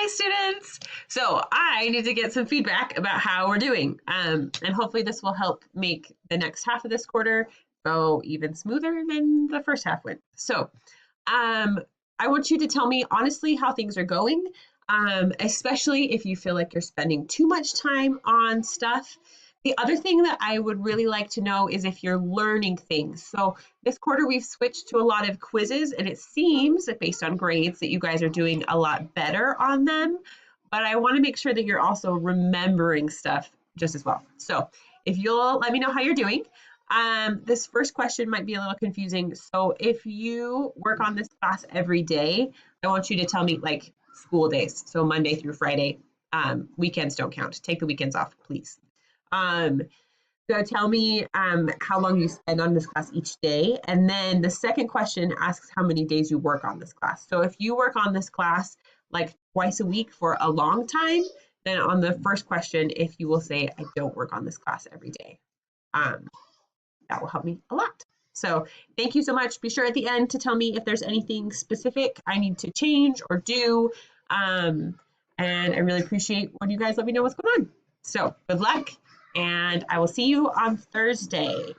Hi, students. So I need to get some feedback about how we're doing. And hopefully this will help make the next half of this quarter go even smoother than the first half went. So um, I want you to tell me honestly how things are going, especially if you feel like you're spending too much time on stuff. The other thing that I would really like to know is if you're learning things. So this quarter we've switched to a lot of quizzes, and it seems that based on grades that you guys are doing a lot better on them. But I want to make sure that you're also remembering stuff just as well. So if you'll let me know how you're doing. This first question might be a little confusing. So if you work on this class every day, I want you to tell me like school days. So Monday through Friday. Weekends don't count. Take the weekends off, please. Um, so tell me how long you spend on this class each day. And then the second question asks how many days you work on this class. So if you work on this class like twice a week for a long time, then on the first question, if you will say, I don't work on this class every day, that will help me a lot. So thank you so much. Be sure at the end to tell me if there's anything specific I need to change or do. And I really appreciate when you guys let me know what's going on. So good luck, and I will see you on Thursday.